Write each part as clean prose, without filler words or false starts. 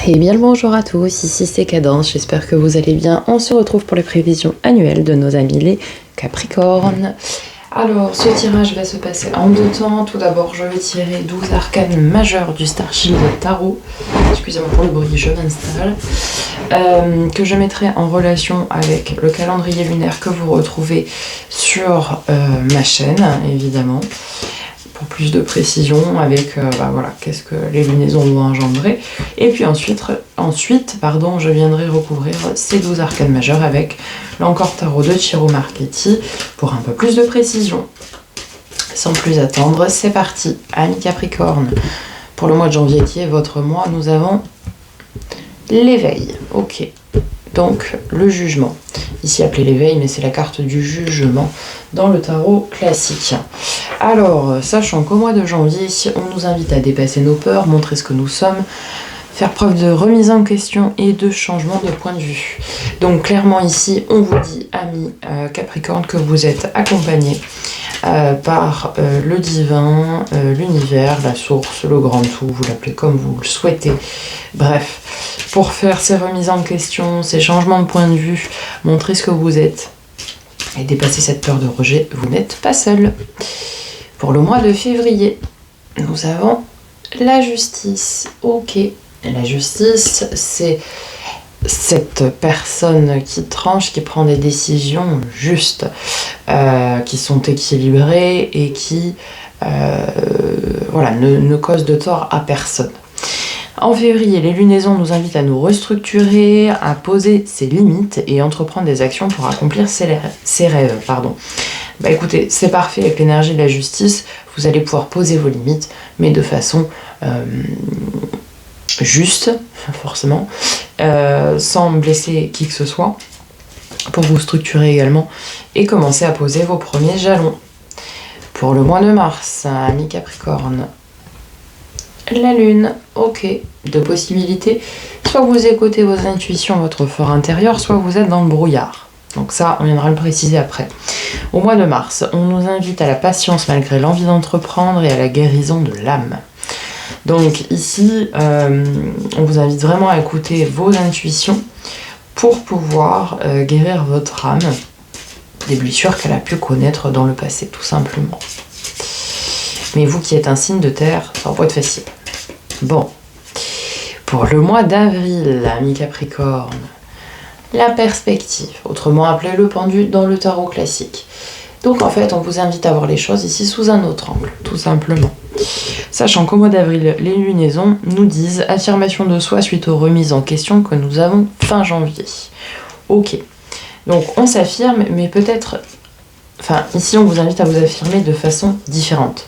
Et bien le bonjour à tous, ici c'est Cadence, j'espère que vous allez bien. On se retrouve pour les prévisions annuelles de nos amis les Capricornes. Alors ce tirage va se passer en deux temps. Tout d'abord je vais tirer 12 arcanes majeures du Starshield Tarot. Excusez-moi pour le bruit, je m'installe. Que je mettrai en relation avec le calendrier lunaire que vous retrouvez sur ma chaîne, évidemment. Pour plus de précision avec voilà, qu'est-ce que les lunaisons vont engendrer. Et puis ensuite je viendrai recouvrir ces 12 arcanes majeures avec l'encore tarot de Ciro Marchetti pour un peu plus de précision. Sans plus attendre, c'est parti. Amis Capricorne, pour le mois de janvier qui est votre mois, nous avons l'éveil. Ok. Donc le jugement. Ici appelé l'éveil, mais c'est la carte du jugement dans le tarot classique. Alors, sachant qu'au mois de janvier, on nous invite à dépasser nos peurs, montrer ce que nous sommes, faire preuve de remise en question et de changement de point de vue. Donc clairement ici, on vous dit, amis Capricorne, que vous êtes accompagnés par le divin, l'univers, la source, le grand tout, vous l'appelez comme vous le souhaitez. Bref, pour faire ces remises en question, ces changements de point de vue, montrer ce que vous êtes et dépasser cette peur de rejet, vous n'êtes pas seul. Pour le mois de février, nous avons la justice. Ok, la justice, c'est cette personne qui tranche, qui prend des décisions justes, qui sont équilibrées et qui voilà, ne causent de tort à personne. En février, les lunaisons nous invitent à nous restructurer, à poser ses limites et entreprendre des actions pour accomplir ses rêves. Bah écoutez, c'est parfait avec l'énergie de la justice, vous allez pouvoir poser vos limites, mais de façon juste, forcément, sans blesser qui que ce soit, pour vous structurer également et commencer à poser vos premiers jalons. Pour le mois de mars, amis Capricorne, la lune, ok, deux possibilités, soit vous écoutez vos intuitions, votre fort intérieur, soit vous êtes dans le brouillard. Donc ça, on viendra le préciser après. Au mois de mars, on nous invite à la patience malgré l'envie d'entreprendre et à la guérison de l'âme. Donc ici, on vous invite vraiment à écouter vos intuitions pour pouvoir guérir votre âme des blessures qu'elle a pu connaître dans le passé, tout simplement. Mais vous qui êtes un signe de terre, ça va pas être facile. Bon, pour le mois d'avril, amis Capricorne, la perspective, autrement appelé le pendu dans le tarot classique. Donc en fait, on vous invite à voir les choses ici sous un autre angle, tout simplement. Sachant qu'au mois d'avril, les lunaisons nous disent affirmation de soi suite aux remises en question que nous avons fin janvier. Ok, donc on s'affirme, mais peut-être... Enfin, ici on vous invite à vous affirmer de façon différente.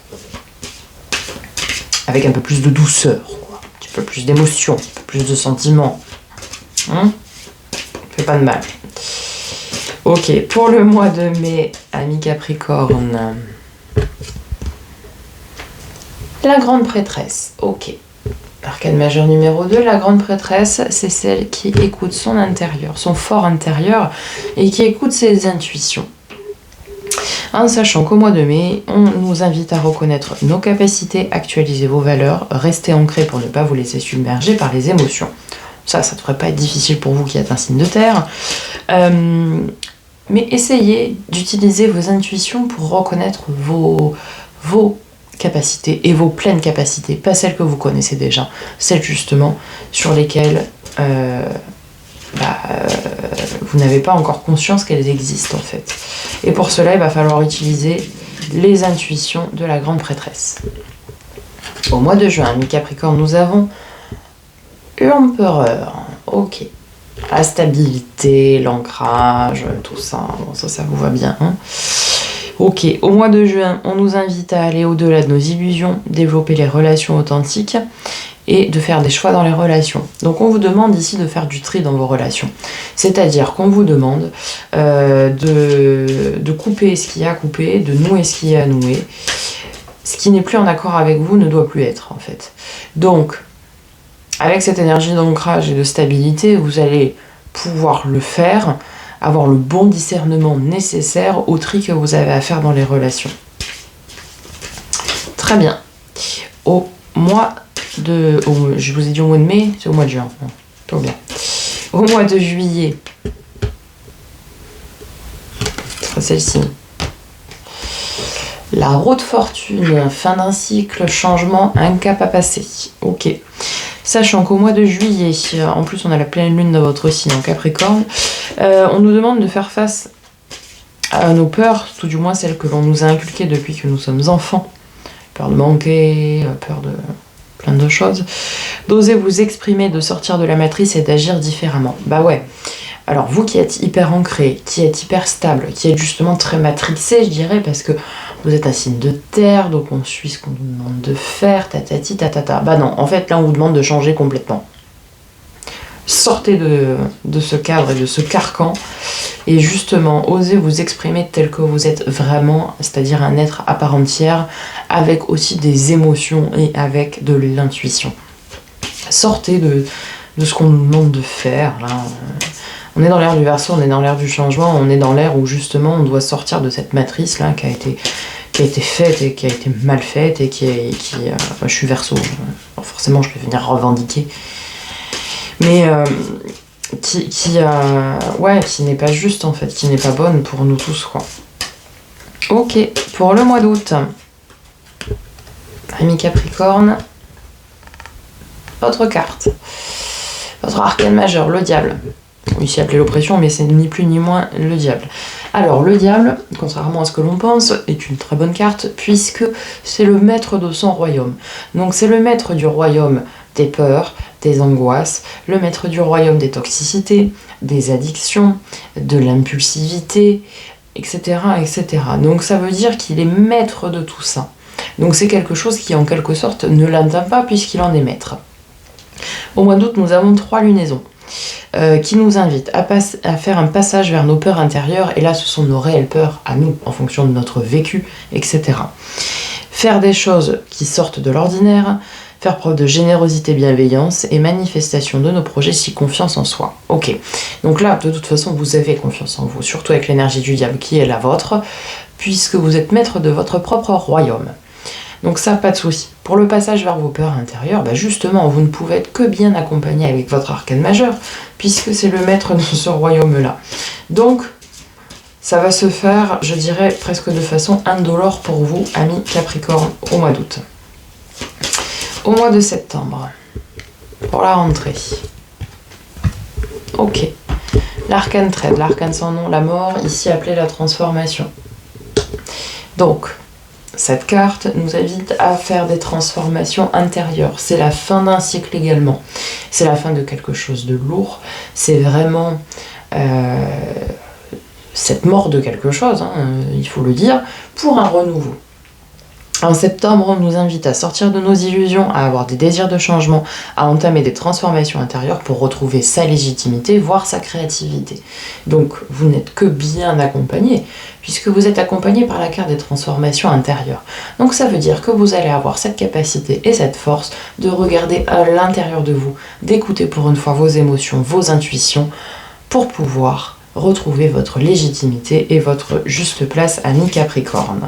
Avec un peu plus de douceur, quoi. Un petit peu plus d'émotion, un peu plus de sentiments. Fait pas de mal. Ok, pour le mois de mai, amis Capricorne, la grande prêtresse. Ok. Arcane majeur numéro 2, la grande prêtresse, c'est celle qui écoute son intérieur, son fort intérieur, et qui écoute ses intuitions. En sachant qu'au mois de mai, on nous invite à reconnaître nos capacités, actualiser vos valeurs, rester ancré pour ne pas vous laisser submerger par les émotions. Ça devrait pas être difficile pour vous qui êtes un signe de terre. Mais essayez d'utiliser vos intuitions pour reconnaître vos capacités et vos pleines capacités, pas celles que vous connaissez déjà, celles justement sur lesquelles vous n'avez pas encore conscience qu'elles existent en fait. Et pour cela, il va falloir utiliser les intuitions de la grande prêtresse. Au mois de juin, amis Capricorne, nous avons l'empereur. Ok. La stabilité, l'ancrage, tout ça. Bon, ça vous va bien. Hein, ok. Au mois de juin, on nous invite à aller au-delà de nos illusions, développer les relations authentiques et de faire des choix dans les relations. Donc on vous demande ici de faire du tri dans vos relations. C'est-à-dire qu'on vous demande de couper ce qu'il y a à couper, de nouer ce qu'il y a à nouer. Ce qui n'est plus en accord avec vous ne doit plus être en fait. Donc, avec cette énergie d'ancrage et de stabilité, vous allez pouvoir le faire, avoir le bon discernement nécessaire au tri que vous avez à faire dans les relations. Très bien. Au mois je vous ai dit au mois de mai, c'est au mois de juin. Non, tout bien. Au mois de juillet, ce sera celle-ci. La roue de fortune, fin d'un cycle, changement, un cap à passer. Ok. Sachant qu'au mois de juillet, en plus on a la pleine lune dans votre signe en Capricorne, on nous demande de faire face à nos peurs, tout du moins celles que l'on nous a inculquées depuis que nous sommes enfants. Peur de manquer, peur de plein de choses. D'oser vous exprimer, de sortir de la matrice et d'agir différemment. Bah ouais. Alors vous qui êtes hyper ancré, qui êtes hyper stable, qui êtes justement très matrixé, je dirais, parce que vous êtes un signe de terre, donc on suit ce qu'on nous demande de faire, tatati, tatata. Bah non, en fait là on vous demande de changer complètement. Sortez de ce cadre et de ce carcan et justement osez vous exprimer tel que vous êtes vraiment, c'est-à-dire un être à part entière, avec aussi des émotions et avec de l'intuition. Sortez de ce qu'on nous demande de faire là. On est dans l'ère du Verseau, on est dans l'ère du changement, on est dans l'ère où justement on doit sortir de cette matrice là qui a été faite et qui a été mal faite et je suis Verseau, forcément je vais venir revendiquer, mais qui n'est pas juste en fait, qui n'est pas bonne pour nous tous quoi. Ok, pour le mois d'août, ami Capricorne, votre carte, votre arcane majeur, le diable. Ici appelé l'oppression, mais c'est ni plus ni moins le diable. Alors le diable, contrairement à ce que l'on pense, est une très bonne carte puisque c'est le maître de son royaume. Donc c'est le maître du royaume des peurs, des angoisses, le maître du royaume des toxicités, des addictions, de l'impulsivité, etc., etc. Donc ça veut dire qu'il est maître de tout ça. Donc c'est quelque chose qui en quelque sorte ne l'atteint pas puisqu'il en est maître. Au mois d'août, nous avons 3 lunaisons. Qui nous invite à faire un passage vers nos peurs intérieures, et là ce sont nos réelles peurs à nous, en fonction de notre vécu, etc. Faire des choses qui sortent de l'ordinaire, faire preuve de générosité, bienveillance et manifestation de nos projets si confiance en soi. Ok, donc là de toute façon vous avez confiance en vous, surtout avec l'énergie du diable qui est la vôtre, puisque vous êtes maître de votre propre royaume. Donc ça, pas de souci. Pour le passage vers vos peurs intérieures, bah justement, vous ne pouvez être que bien accompagné avec votre arcane majeur, puisque c'est le maître de ce royaume-là. Donc, ça va se faire, je dirais, presque de façon indolore pour vous, amis Capricorne, au mois d'août. Au mois de septembre, pour la rentrée. Ok. L'arcane trade, l'arcane sans nom, la mort, ici appelée la transformation. Donc, cette carte nous invite à faire des transformations intérieures. C'est la fin d'un cycle également. C'est la fin de quelque chose de lourd. C'est vraiment cette mort de quelque chose, hein, il faut le dire, pour un renouveau. En septembre, on nous invite à sortir de nos illusions, à avoir des désirs de changement, à entamer des transformations intérieures pour retrouver sa légitimité, voire sa créativité. Donc, vous n'êtes que bien accompagné, puisque vous êtes accompagné par la carte des transformations intérieures. Donc, ça veut dire que vous allez avoir cette capacité et cette force de regarder à l'intérieur de vous, d'écouter pour une fois vos émotions, vos intuitions, pour pouvoir retrouver votre légitimité et votre juste place, ami Capricorne.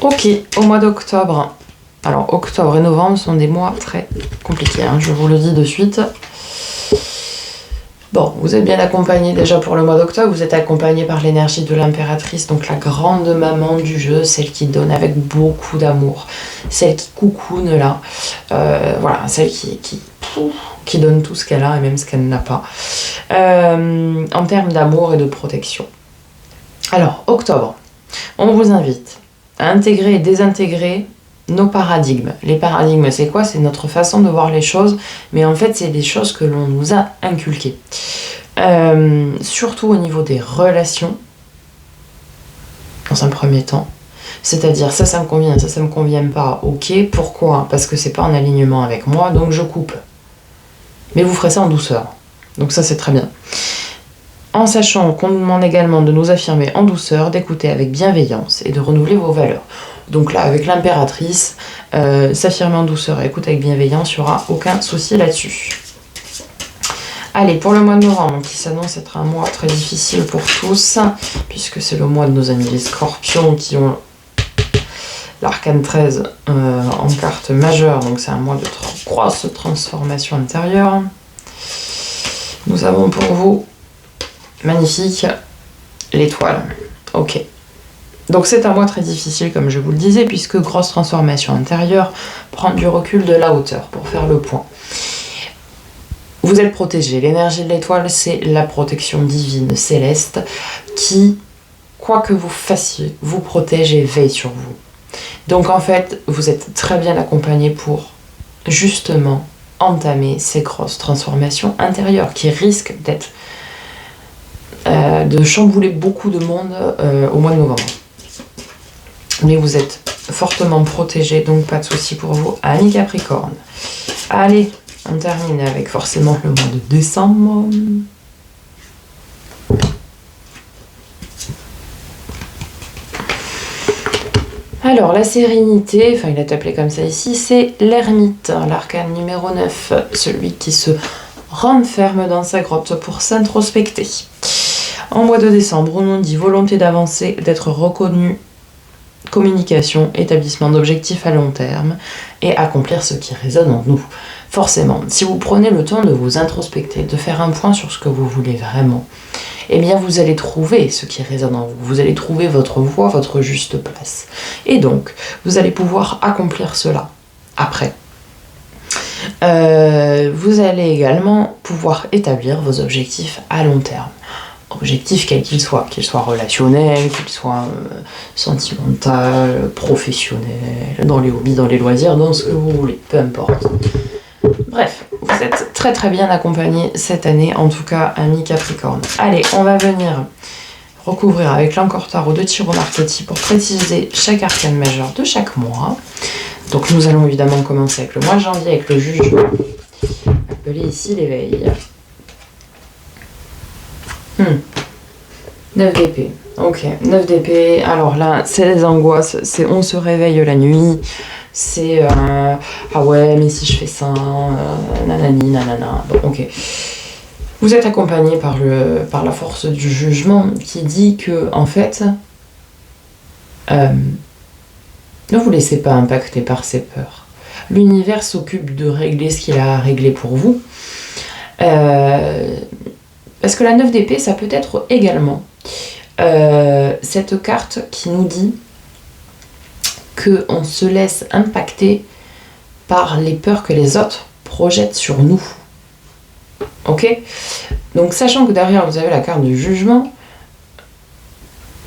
Ok, au mois d'octobre. Alors, octobre et novembre sont des mois très compliqués, hein, je vous le dis de suite. Bon, vous êtes bien accompagné déjà pour le mois d'octobre, vous êtes accompagné par l'énergie de l'impératrice, donc la grande maman du jeu, celle qui donne avec beaucoup d'amour, celle qui coucoune là, voilà, celle qui donne tout ce qu'elle a et même ce qu'elle n'a pas, en termes d'amour et de protection. Alors, octobre, on vous invite à intégrer et désintégrer nos paradigmes. Les paradigmes, c'est quoi? C'est notre façon de voir les choses, mais en fait, c'est des choses que l'on nous a inculquées. Surtout au niveau des relations, dans un premier temps. C'est-à-dire, ça me convient, ça me convient pas. Ok, pourquoi? Parce que c'est pas en alignement avec moi, donc je coupe. Mais vous ferez ça en douceur. Donc ça, c'est très bien. En sachant qu'on nous demande également de nous affirmer en douceur, d'écouter avec bienveillance et de renouveler vos valeurs. Donc là, avec l'impératrice, s'affirmer en douceur et écouter avec bienveillance, il n'y aura aucun souci là-dessus. Allez, pour le mois de novembre, qui s'annonce être un mois très difficile pour tous, puisque c'est le mois de nos amis les scorpions qui ont l'arcane 13 en carte majeure, donc c'est un mois de grosse transformation intérieure. Nous avons pour vous, magnifique, l'étoile. Ok. Donc c'est un mois très difficile, comme je vous le disais, puisque grosse transformation intérieure, prendre du recul, de la hauteur pour faire le point. Vous êtes protégé. L'énergie de l'étoile, c'est la protection divine, céleste, qui, quoi que vous fassiez, vous protège et veille sur vous. Donc en fait, vous êtes très bien accompagné pour, justement, entamer ces grosses transformations intérieures qui risquent d'être de chambouler beaucoup de monde au mois de novembre. Mais vous êtes fortement protégé, donc pas de souci pour vous, amis Capricorne. Allez, on termine avec forcément le mois de décembre. Alors, la sérénité, enfin il est appelé comme ça ici, c'est l'ermite, l'arcane numéro 9, celui qui se renferme dans sa grotte pour s'introspecter. En mois de décembre, on nous dit volonté d'avancer, d'être reconnu, communication, établissement d'objectifs à long terme et accomplir ce qui résonne en nous. Forcément, si vous prenez le temps de vous introspecter, de faire un point sur ce que vous voulez vraiment, eh bien vous allez trouver ce qui résonne en vous. Vous allez trouver votre voie, votre juste place. Et donc, vous allez pouvoir accomplir cela après. Vous allez également pouvoir établir vos objectifs à long terme. Objectifs quels qu'ils soient relationnels, qu'ils soient sentimental, professionnels, dans les hobbies, dans les loisirs, dans ce que vous voulez, peu importe. Bref, vous êtes très très bien accompagné cette année, en tout cas, amis Capricorne. Allez, on va venir recouvrir avec l'Ancor Tarot de Tiro Marchetti pour préciser chaque arcane majeur de chaque mois. Donc nous allons évidemment commencer avec le mois de janvier, avec le jugement, appelé ici l'éveil. 9 d'épée. Ok, 9 d'épée. Alors là, c'est les angoisses. C'est on se réveille la nuit. C'est ah ouais, mais si je fais ça, nanani, nanana. Bon, ok. Vous êtes accompagné par la force du jugement qui dit que, en fait, ne vous laissez pas impacter par ces peurs. L'univers s'occupe de régler ce qu'il a à régler pour vous. Parce que la 9 d'épée, ça peut être également cette carte qui nous dit qu'on se laisse impacter par les peurs que les autres projettent sur nous. Ok ? Donc, sachant que derrière, vous avez la carte du jugement,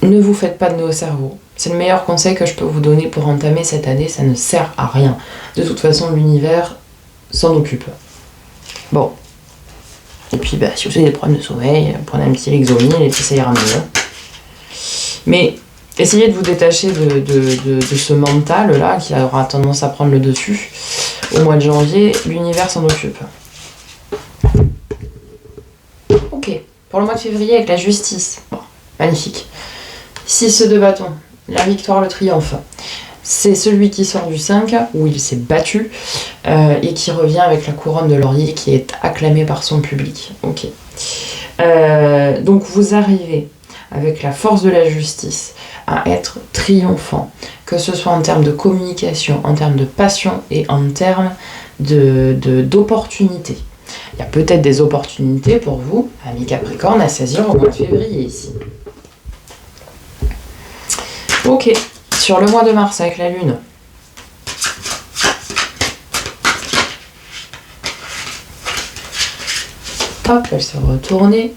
ne vous faites pas de nœud au cerveau. C'est le meilleur conseil que je peux vous donner pour entamer cette année. Ça ne sert à rien. De toute façon, l'univers s'en occupe. Bon. Et puis, si vous avez des problèmes de sommeil, prenez un petit Lexomil et puis ça ira mieux. Mais essayez de vous détacher de ce mental-là qui aura tendance à prendre le dessus. Au mois de janvier, l'univers s'en occupe. Ok. Pour le mois de février, avec la justice. Bon, magnifique. 6 de bâton. La victoire, le triomphe. C'est celui qui sort du 5, où il s'est battu, et qui revient avec la couronne de laurier qui est acclamée par son public. Ok. Donc vous arrivez, avec la force de la justice, à être triomphant, que ce soit en termes de communication, en termes de passion et en termes d'opportunités. Il y a peut-être des opportunités pour vous, amis Capricorne, à saisir au mois de février ici. Ok. Sur le mois de mars avec la lune. Hop, elle s'est retournée.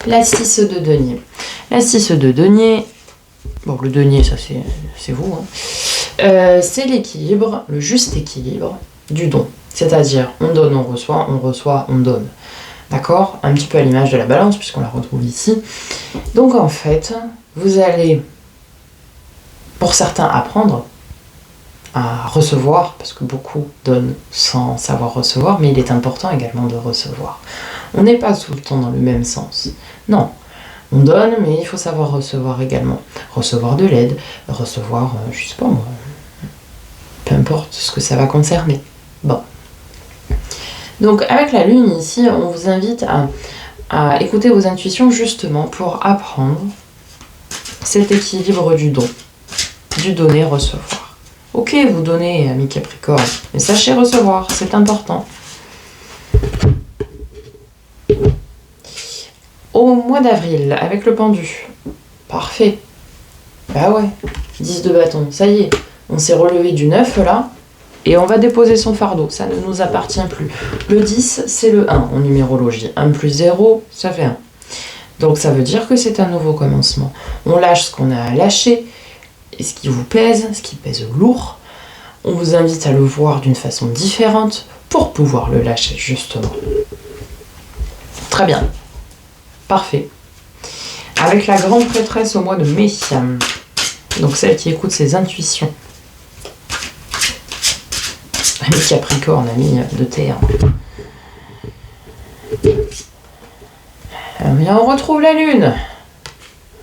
La 6 de denier. La 6 de denier. Bon, le denier, ça c'est vous. Hein. C'est l'équilibre, le juste équilibre du don. C'est-à-dire, on donne, on reçoit, on donne. D'accord ? Un petit peu à l'image de la balance, puisqu'on la retrouve ici. Donc en fait, vous allez, pour certains, apprendre à recevoir, parce que beaucoup donnent sans savoir recevoir, mais il est important également de recevoir. On n'est pas tout le temps dans le même sens. Non, on donne, mais il faut savoir recevoir également. Recevoir de l'aide, recevoir, je sais pas moi, peu importe ce que ça va concerner. Bon. Donc avec la lune ici, on vous invite à écouter vos intuitions justement pour apprendre cet équilibre du don, du donner-recevoir. Ok, vous donnez, amis Capricorne, mais sachez recevoir, c'est important. Au mois d'avril, avec le pendu. Parfait. Bah ouais, 10 de bâton, ça y est. On s'est relevé du 9 là, et on va déposer son fardeau, ça ne nous appartient plus. Le 10, c'est le 1 en numérologie. 1 plus 0, ça fait 1. Donc ça veut dire que c'est un nouveau commencement. On lâche ce qu'on a à lâcher, et ce qui vous pèse, ce qui pèse lourd. On vous invite à le voir d'une façon différente pour pouvoir le lâcher, justement. Très bien. Parfait. Avec la grande prêtresse au mois de mai, donc celle qui écoute ses intuitions. Ami Capricorne, ami de terre. Bien, on retrouve la lune.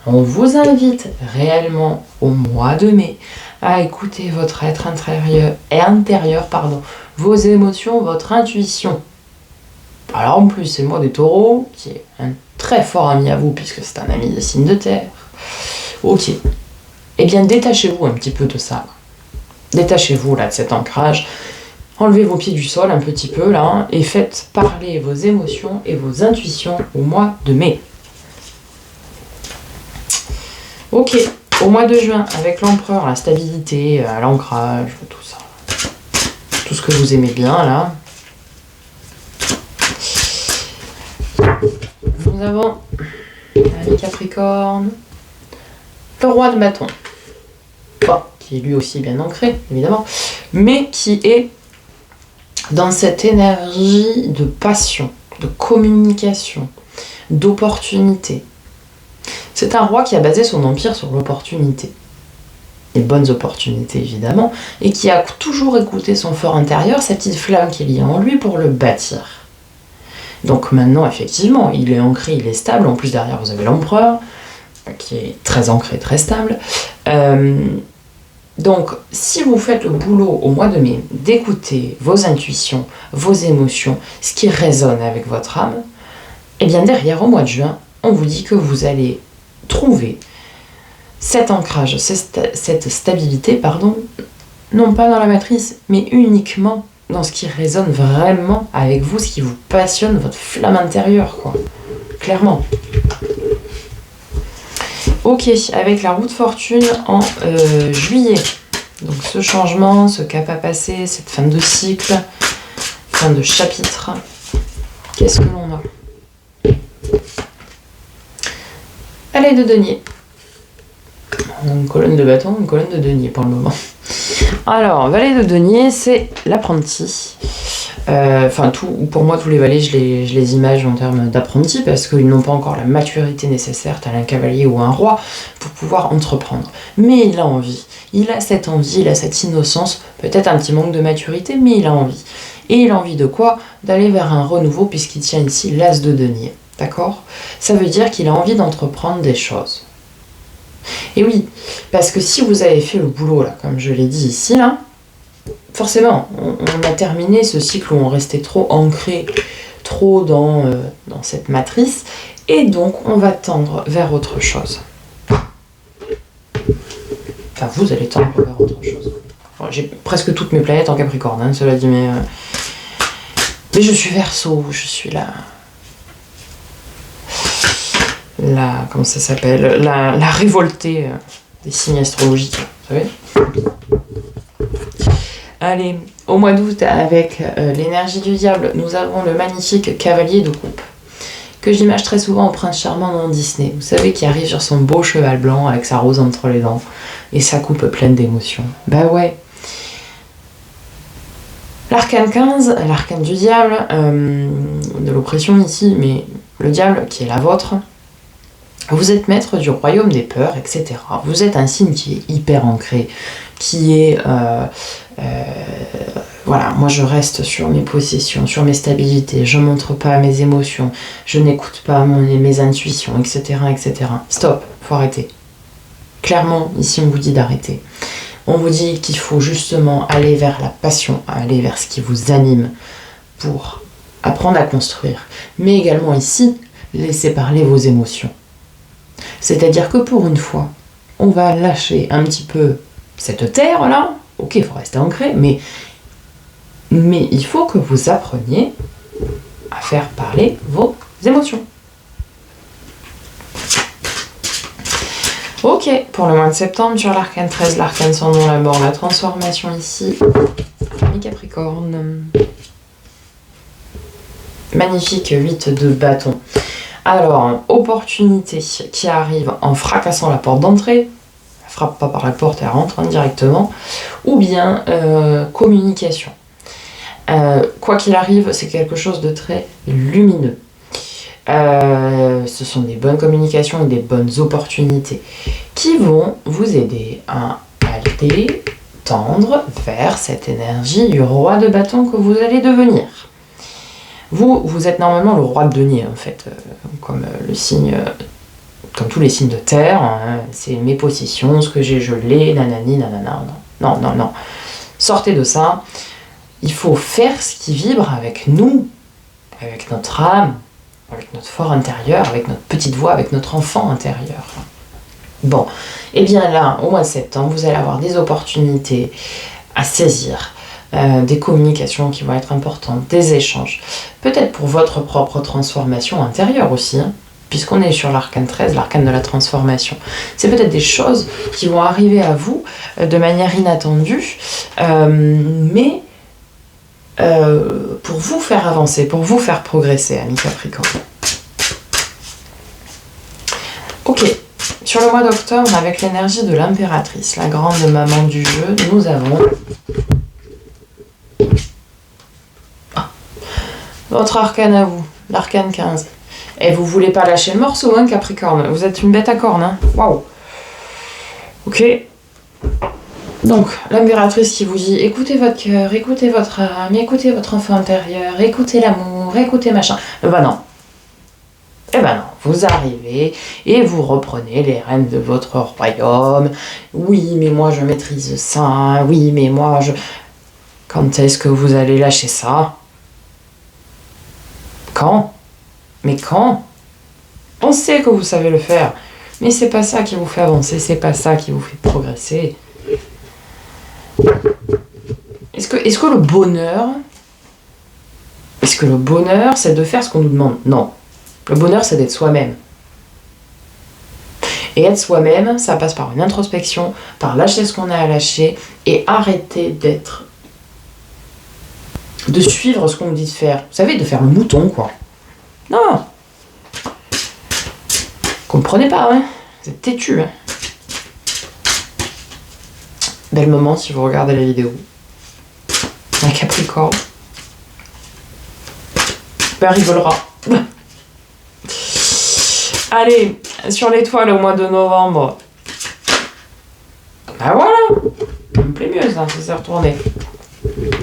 On vous invite réellement au mois de mai à écouter votre être intérieur, vos émotions, votre intuition. Alors en plus, c'est le mois des taureaux, qui est un très fort ami à vous, puisque c'est un ami des signes de terre. Ok. Eh bien, détachez-vous un petit peu de ça. Détachez-vous là de cet ancrage. Enlevez vos pieds du sol un petit peu là, et faites parler vos émotions et vos intuitions au mois de mai. Ok. Au mois de juin, avec l'empereur, la stabilité, l'ancrage, tout ça. Tout ce que vous aimez bien là. Nous avons ami Capricorne, le roi de bâton, qui est lui aussi bien ancré, évidemment, mais qui est dans cette énergie de passion, de communication, d'opportunité. C'est un roi qui a basé son empire sur l'opportunité. Les bonnes opportunités, évidemment, et qui a toujours écouté son fort intérieur, cette petite flamme qu'il y a en lui pour le bâtir. Donc maintenant, effectivement, il est ancré, il est stable. En plus, derrière, vous avez l'empereur, qui est très ancré, très stable. Donc, si vous faites le boulot au mois de mai, d'écouter vos intuitions, vos émotions, ce qui résonne avec votre âme, eh bien derrière, au mois de juin, on vous dit que vous allez trouver cet ancrage, cette stabilité, non pas dans la matrice, mais uniquement dans ce qui résonne vraiment avec vous, ce qui vous passionne, votre flamme intérieure, quoi. Clairement. Ok, avec la roue de fortune en juillet. Donc ce changement, ce cap à passer, cette fin de cycle, fin de chapitre. Qu'est-ce que l'on a? Allez, de denier. Une colonne de bâton, une colonne de denier pour le moment. Alors, valet de denier, c'est l'apprenti. Pour moi, tous les valets, je les image en termes d'apprenti parce qu'ils n'ont pas encore la maturité nécessaire, tel un cavalier ou un roi, pour pouvoir entreprendre. Mais il a envie. Il a cette envie, il a cette innocence, peut-être un petit manque de maturité, mais il a envie. Et il a envie de quoi? D'aller vers un renouveau, puisqu'il tient ici l'as de denier. D'accord? Ça veut dire qu'il a envie d'entreprendre des choses. Et oui, parce que si vous avez fait le boulot, là, comme je l'ai dit ici, là, forcément, on a terminé ce cycle où on restait trop ancré, trop dans cette matrice, et donc on va tendre vers autre chose. Enfin, vous allez tendre vers autre chose. Bon, j'ai presque toutes mes planètes en Capricorne, hein, cela dit, mais je suis Verseau, je suis comment ça s'appelle, la révoltée des signes astrologiques, vous savez. Allez, au mois d'août, avec l'énergie du diable, nous avons le magnifique cavalier de coupe, que j'image très souvent au prince charmant dans Disney. Vous savez, qui arrive sur son beau cheval blanc avec sa rose entre les dents et sa coupe pleine d'émotions. Bah ouais. L'arcane 15, l'arcane du diable, de l'oppression ici, mais le diable qui est la vôtre. Vous êtes maître du royaume des peurs, etc. Vous êtes un signe qui est hyper ancré, qui est... voilà, moi je reste sur mes possessions, sur mes stabilités, je ne montre pas mes émotions, je n'écoute pas mes intuitions, etc., etc. Stop, faut arrêter. Clairement, ici on vous dit d'arrêter. On vous dit qu'il faut justement aller vers la passion, aller vers ce qui vous anime pour apprendre à construire. Mais également ici, laissez parler vos émotions. C'est-à-dire que pour une fois, on va lâcher un petit peu cette terre-là, ok, il faut rester ancré, mais il faut que vous appreniez à faire parler vos émotions. Ok, pour le mois de septembre, sur l'arcane 13, l'arcane sans nom, la mort, la transformation ici. Ami Capricorne. Magnifique 8 de bâton. Alors, opportunité qui arrive en fracassant la porte d'entrée. Elle frappe pas par la porte, elle rentre indirectement. Ou bien communication. Quoi qu'il arrive, c'est quelque chose de très lumineux. Ce sont des bonnes communications et des bonnes opportunités qui vont vous aider à aller tendre vers cette énergie du roi de bâton que vous allez devenir. Vous êtes normalement le roi de denier, en fait, comme le signe, comme tous les signes de terre, hein, c'est mes possessions, ce que j'ai, je l'ai, nanani, nanana, non. Sortez de ça. Il faut faire ce qui vibre avec nous, avec notre âme, avec notre fort intérieur, avec notre petite voix, avec notre enfant intérieur. Bon, et bien là, au mois de septembre, vous allez avoir des opportunités à saisir, des communications qui vont être importantes, des échanges, peut-être pour votre propre transformation intérieure aussi, hein, puisqu'on est sur l'arcane 13, l'arcane de la transformation. C'est peut-être des choses qui vont arriver à vous de manière inattendue, mais pour vous faire avancer, pour vous faire progresser, amis Capricorne. Ok, sur le mois d'octobre, avec l'énergie de l'impératrice, la grande maman du jeu, nous avons votre arcane à vous, l'arcane 15. Et vous voulez pas lâcher le morceau, hein, Capricorne. Vous êtes une bête à cornes, hein. Waouh. Ok. Donc, l'impératrice qui vous dit écoutez votre cœur, écoutez votre âme, écoutez votre enfant intérieur, écoutez l'amour, écoutez machin. Ben non. Eh ben non, vous arrivez et vous reprenez les rênes de votre royaume. Oui, mais moi je maîtrise ça. Oui, mais moi je... Quand est-ce que vous allez lâcher ça? Quand? Mais quand? On sait que vous savez le faire, mais c'est pas ça qui vous fait avancer, c'est pas ça qui vous fait progresser. Est-ce que le bonheur, c'est de faire ce qu'on nous demande? Non. Le bonheur, c'est d'être soi-même. Et être soi-même, ça passe par une introspection, par lâcher ce qu'on a à lâcher et arrêter de suivre ce qu'on nous dit de faire. Vous savez, de faire le mouton, quoi. Non. Comprenez pas, hein. Vous êtes têtu, hein. Bel moment si vous regardez la vidéo. Un Capricorne. Ben, rigolera. Allez, sur l'étoile au mois de novembre. Ben voilà. Ça me plaît mieux ça s'est retourné.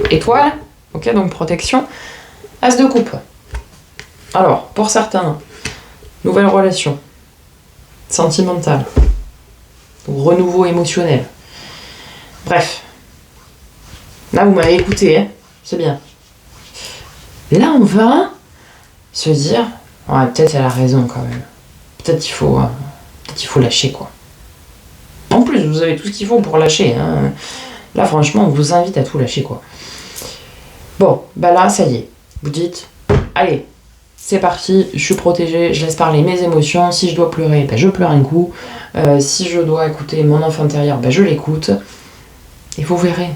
Étoile. Ok, donc protection. As de coupe. Alors, pour certains, nouvelle relation. Sentimentale. Ou renouveau émotionnel. Bref. Là, vous m'avez écouté, hein. C'est bien. Là, on va se dire, ouais, peut-être elle a raison quand même. Peut-être il faut lâcher, quoi. En plus, vous avez tout ce qu'il faut pour lâcher, hein. Là, franchement, on vous invite à tout lâcher, quoi. Bon, bah là, ça y est. Vous dites, allez, c'est parti, je suis protégée, je laisse parler mes émotions. Si je dois pleurer, bah, je pleure un coup. Si je dois écouter mon enfant intérieur, bah, je l'écoute. Et vous verrez.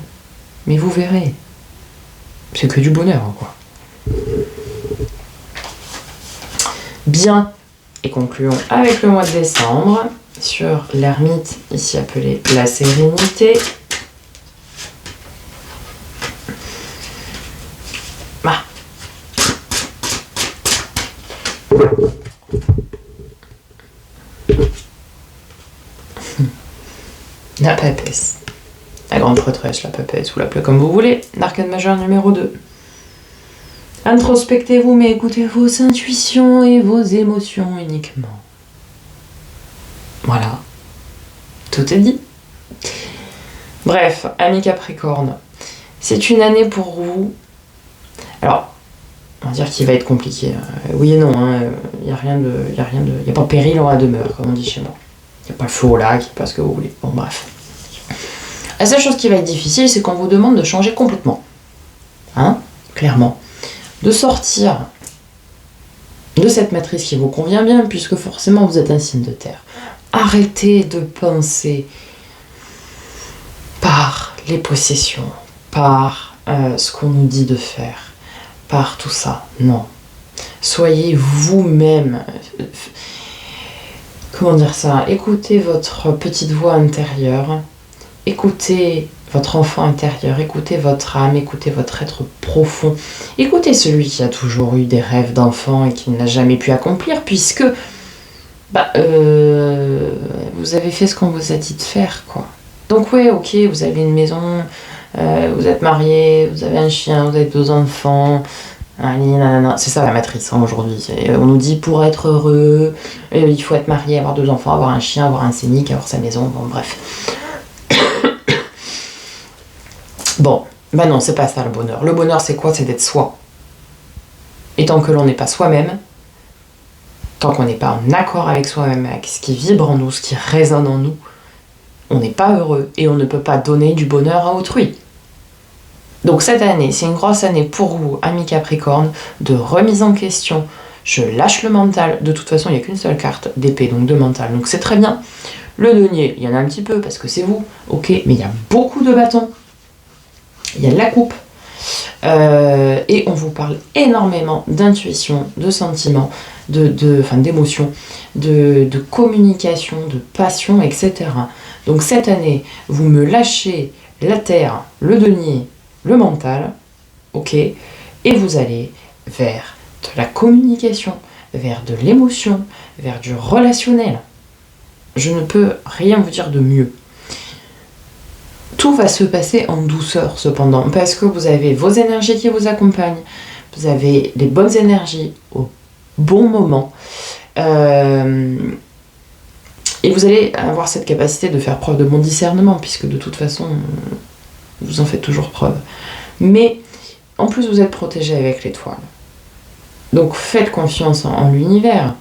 Mais vous verrez. C'est que du bonheur, quoi. Bien. Et concluons avec le mois de décembre sur l'ermite, ici appelée la sérénité. Ah. La papesse. La grande prêtresse, la papesse, vous l'appelez comme vous voulez. L'arcane majeur numéro 2. Introspectez-vous, mais écoutez vos intuitions et vos émotions uniquement. Voilà. Tout est dit. Bref, amis Capricorne, c'est une année pour vous. Alors, on va dire qu'il va être compliqué. Oui et non, il n'y a rien de... Il n'y a pas péril en la demeure, comme on dit chez moi. Il n'y a pas le feu au lac, pas ce que vous voulez. Bon, bref. La seule chose qui va être difficile, c'est qu'on vous demande de changer complètement. Hein, clairement. De sortir de cette matrice qui vous convient bien, puisque forcément vous êtes un signe de terre. Arrêtez de penser par les possessions, par ce qu'on nous dit de faire, par tout ça. Non. Soyez vous-même. Comment dire ça? Écoutez votre petite voix intérieure. Écoutez votre enfant intérieur. Écoutez votre âme. Écoutez votre être profond. Écoutez celui qui a toujours eu des rêves d'enfant et qui ne l'a jamais pu accomplir, puisque vous avez fait ce qu'on vous a dit de faire, quoi. Donc ouais, ok, vous avez une maison, vous êtes marié, vous avez un chien, vous avez 2 enfants, c'est ça la matrice aujourd'hui. On nous dit pour être heureux, il faut être marié, avoir 2 enfants, avoir un chien, avoir un scénic, avoir sa maison, bon bref. Bon, bah non, c'est pas ça le bonheur. Le bonheur c'est quoi? C'est d'être soi. Et tant que l'on n'est pas soi-même, tant qu'on n'est pas en accord avec soi-même, avec ce qui vibre en nous, ce qui résonne en nous, on n'est pas heureux et on ne peut pas donner du bonheur à autrui. Donc cette année, c'est une grosse année pour vous, amis Capricorne, de remise en question. Je lâche le mental. De toute façon, il n'y a qu'une seule carte d'épée, donc de mental. Donc c'est très bien. Le denier, il y en a un petit peu parce que c'est vous. Ok, mais il y a beaucoup de bâtons. Il y a de la coupe. Et on vous parle énormément d'intuition, de sentiments, d'émotions, de communication, de passion, etc. Donc cette année, vous me lâchez la terre, le denier, le mental, ok, et vous allez vers de la communication, vers de l'émotion, vers du relationnel. Je ne peux rien vous dire de mieux. Tout va se passer en douceur cependant, parce que vous avez vos énergies qui vous accompagnent, vous avez les bonnes énergies au bon moment, et vous allez avoir cette capacité de faire preuve de bon discernement, puisque de toute façon, vous en faites toujours preuve. Mais en plus, vous êtes protégé avec l'étoile. Donc faites confiance en l'univers.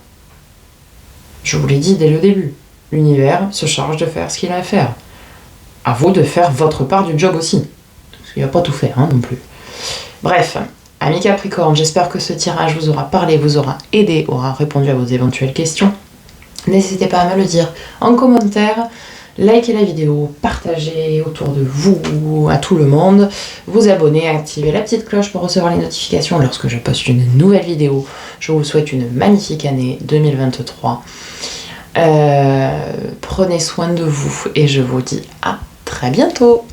Je vous l'ai dit dès le début. L'univers se charge de faire ce qu'il a à faire. À vous de faire votre part du job aussi. Parce qu'il ne va pas tout faire non plus. Bref, amis Capricorne, j'espère que ce tirage vous aura parlé, vous aura aidé, aura répondu à vos éventuelles questions. N'hésitez pas à me le dire en commentaire. Likez la vidéo, partagez autour de vous, à tout le monde, vous abonnez, activez la petite cloche pour recevoir les notifications lorsque je poste une nouvelle vidéo. Je vous souhaite une magnifique année 2023. Prenez soin de vous et je vous dis à très bientôt.